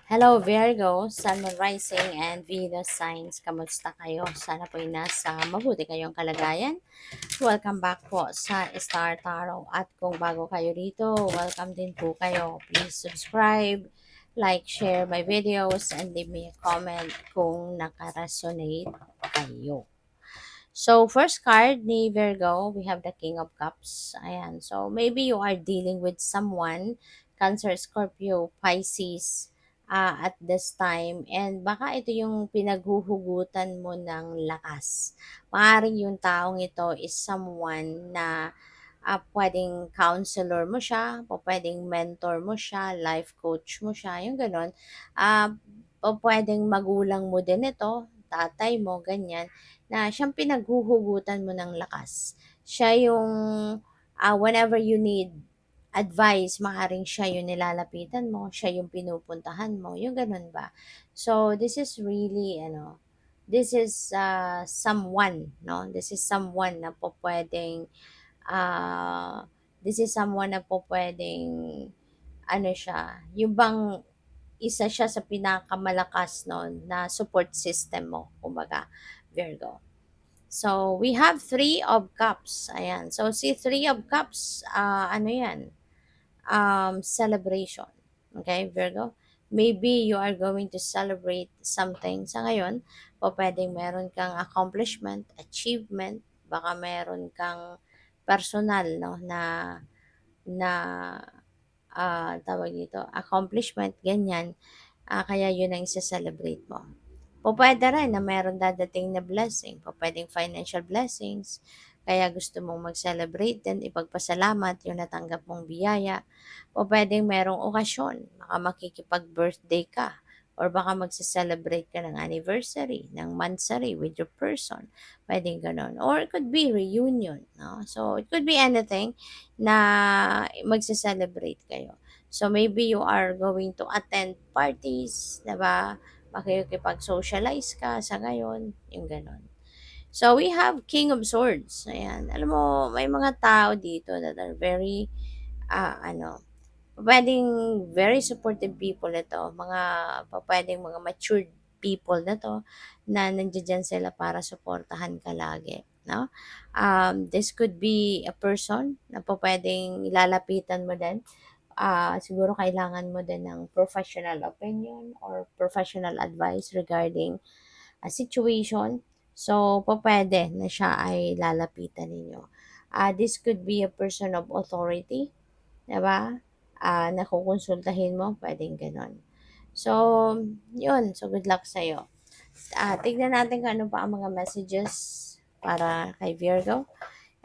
Hello Virgo, Sun, Moon Rising, and Venus signs. Kamusta kayo? Sana po'y nasa mabuti kayong kalagayan. Welcome back po sa Star Tarot. At kung bago kayo rito, welcome din po kayo. Please subscribe, like, share my videos, and leave me a comment kung nakaresonate kayo. So, first card ni Virgo, we have the King of Cups. Ayan. So, maybe you are dealing with someone, Cancer, Scorpio, Pisces, at this time. And baka ito yung pinaghuhugutan mo ng lakas. Maaring yung taong ito is someone na pwedeng counselor mo siya, o pwedeng mentor mo siya, life coach mo siya, yung ganon. O pwedeng magulang mo din ito, tatay mo, ganyan na siyang pinaghuhugutan mo ng lakas. Siya yung whenever you need advice, maaring siya yung nilalapitan mo, siya yung pinupuntahan mo, yung ganun ba? So, this is really, this is someone, no? This is someone na po pwedeng, uh, this is someone na po pwedeng, siya, yung bang isa siya sa pinakamalakas no, na support system mo, kumbaga, Virgo. So, we have Three of Cups. Ayan. So, si Three of Cups, ano yan? Celebration. Okay, Virgo? Maybe you are going to celebrate something sa ngayon. O pwedeng meron kang accomplishment, achievement. Baka meron kang personal, no, na tawag dito, accomplishment, ganyan. Kaya yun ang isa-celebrate mo. Pwede rin na meron dadating na blessing. Pwedeng financial blessings. Kaya gusto mong mag-celebrate din, ipagpasalamat yung natanggap mong biyaya. Pwedeng merong okasyon. Baka makikipag-birthday ka. Or baka magse-celebrate ka ng anniversary, ng monthsary with your person. Pwedeng ganon. Or it could be reunion. No? So, it could be anything na magse-celebrate kayo. So, maybe you are going to attend parties, diba? Makikipag-socialize ka sa ngayon, yung ganon. So, we have King of Swords. Ayan. Alam mo, may mga tao dito that are very, pwedeng very supportive people ito. Pwedeng mga matured people na to, na nandiyan sila para suportahan ka lagi. No? This could be a person na pwedeng ilalapitan mo din. Siguro kailangan mo din ng professional opinion or professional advice regarding a situation. So, pwede na siya ay lalapitan ninyo. This could be a person of authority, diba? Nakukonsultahin mo, pwedeng ganon. So, yun. So, good luck sa'yo. Tignan natin kung ano pa ang mga messages para kay Virgo.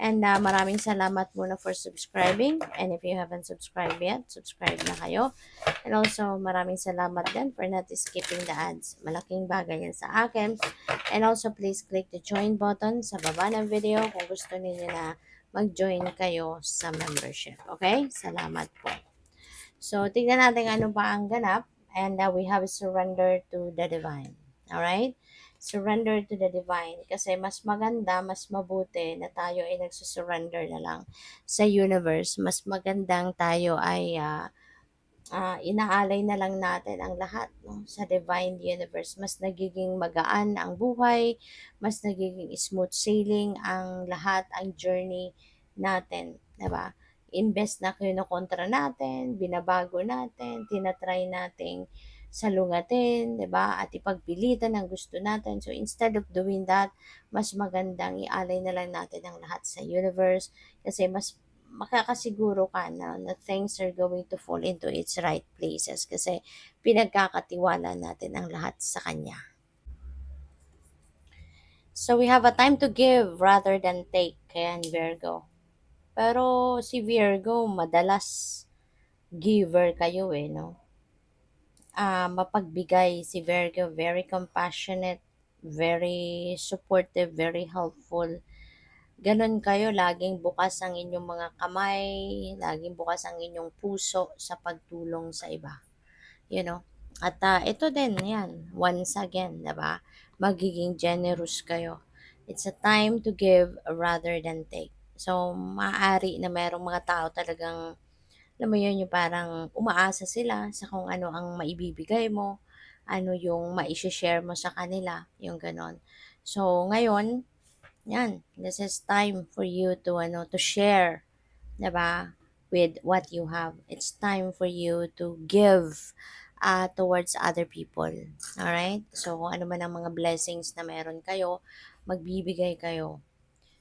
And maraming salamat muna for subscribing. And if you haven't subscribed yet, subscribe na kayo. And also, maraming salamat din for not skipping the ads. Malaking bagay yan sa akin. And also, please click the join button sa baba ng video kung gusto niyo na mag-join kayo sa membership. Okay? Salamat po. So, tignan natin ano pa ang ganap. And we have surrender to the divine. Alright? Surrender to the divine. Kasi mas maganda, mas mabuti na tayo ay nagsusurrender na lang sa universe. Mas magandang tayo ay inaalay na lang natin ang lahat, no, sa divine universe. Mas nagiging magaan ang buhay, mas nagiging smooth sailing ang lahat, ang journey natin, 'di ba? Imbes na kinukontra natin, binabago natin, tinatry nating salungatin, 'di ba? At ipagpilitan ang gusto natin. So instead of doing that, mas magandang ialay na lang natin ang lahat sa universe kasi mas makakasiguro ka na things are going to fall into its right places kasi pinagkakatiwala natin ang lahat sa Kanya. So we have a time to give rather than take, kaya Virgo. Pero si Virgo, madalas giver kayo no? Mapagbigay si Virgo, very compassionate, very supportive, very helpful. Ganon kayo, laging bukas ang inyong mga kamay, laging bukas ang inyong puso sa pagtulong sa iba. You know? At ito din, yan, once again, diba? Magiging generous kayo. It's a time to give rather than take. So, maaari na merong mga tao talagang alam mo yun, yung parang umaasa sila sa kung ano ang maibibigay mo, ano yung mai-share mo sa kanila, yung gano'n. So, ngayon, yan, this is time for you to to share, 'di ba? With what you have. It's time for you to give towards other people. All right? So, kung ano man ang mga blessings na meron kayo, magbibigay kayo.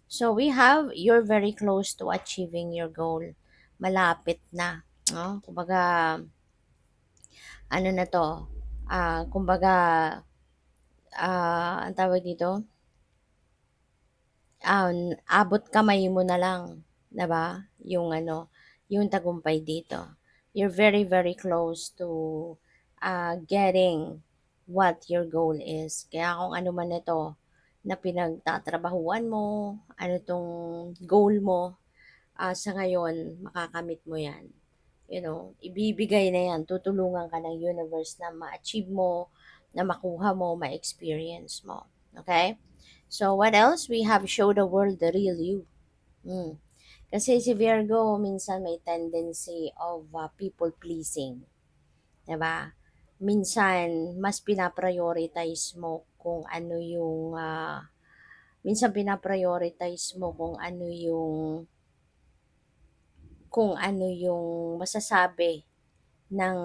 So, we have you're very close to achieving your goal. Malapit na, no? Kumbaga, ano na 'to? Kumbaga, ang tawag dito, abot kamay mo na lang, 'di ba? Yung tagumpay dito. You're very, very close to getting what your goal is. Kaya kung ano man ito na pinagtatrabahuan mo, ano tong goal mo, sa ngayon, makakamit mo yan. Ibibigay na yan, tutulungan ka ng universe na ma-achieve mo, na makuha mo, ma-experience mo. Okay? So, what else? We have show the world the real you. Mm. Kasi si Virgo, minsan may tendency of people pleasing. Diba? Minsan, mas pinaprioritize mo kung ano yung, minsan pinaprioritize mo kung ano yung masasabi ng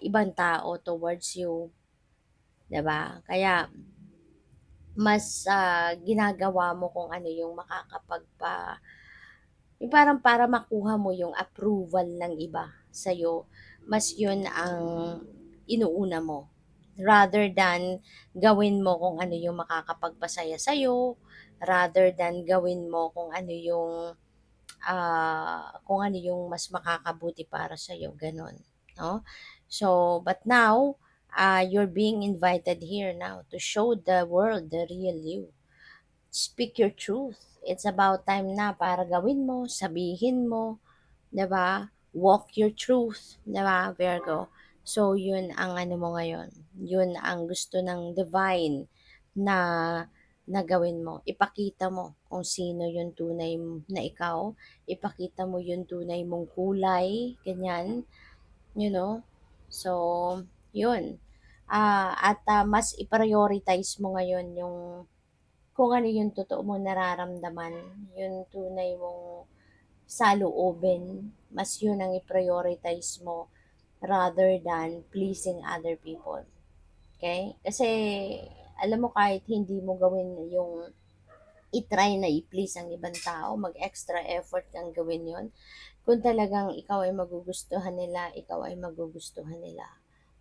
ibang tao towards you. Diba? Kaya, mas ginagawa mo kung ano yung yung parang para makuha mo yung approval ng iba sa'yo, mas yun ang inuuna mo. Rather than gawin mo kung ano yung makakapagpasaya sa'yo, rather than gawin mo kung ano yung mas makakabuti para sa'yo, ganun. No? So, but now, you're being invited here now to show the world the real you. Speak your truth. It's about time na para gawin mo, sabihin mo, 'di ba? Walk your truth, 'di ba, Virgo? So, yun ang ano mo ngayon. Yun ang gusto ng divine na gawin mo. Ipakita mo kung sino yung tunay na ikaw. Ipakita mo yung tunay mong kulay, ganyan, you know. So, yun. At mas i-prioritize mo ngayon yung kung ano yung totoo mo nararamdaman, yung tunay mong saloobin, mas yun ang i-prioritize mo rather than pleasing other people. Okay? Kasi, alam mo kahit hindi mo gawin yung i-try na i-please ang ibang tao, mag-extra effort kang gawin yon. Kung talagang ikaw ay magugustuhan nila, ikaw ay magugustuhan nila.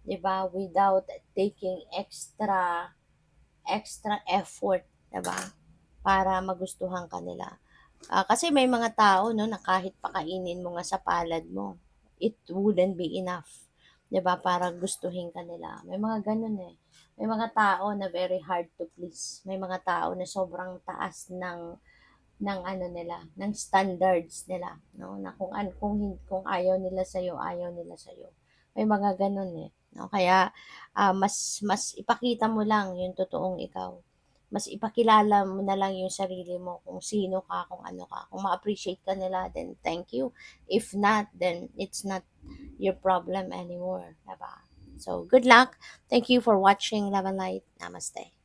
'Di ba? Without taking extra effort, 'di ba? Para magustuhan ka nila. Kasi may mga tao, no, na kahit pakainin mo nga sa palad mo, it wouldn't be enough, 'di ba, para gustuhin ka nila. May mga ganun eh. May mga tao na very hard to please. May mga tao na sobrang taas ng ano nila, ng standards nila, no? Na kung ayaw nila sa ayaw nila sa. May mga ganun eh, no? Kaya mas ipakita mo lang yung totoong ikaw. Mas ipakilala mo na lang yung sarili mo kung sino ka, kung ano ka. Kung ma-appreciate ka nila, then thank you. If not, then it's not your problem anymore. Diba? So, good luck. Thank you for watching Love and Light. Namaste.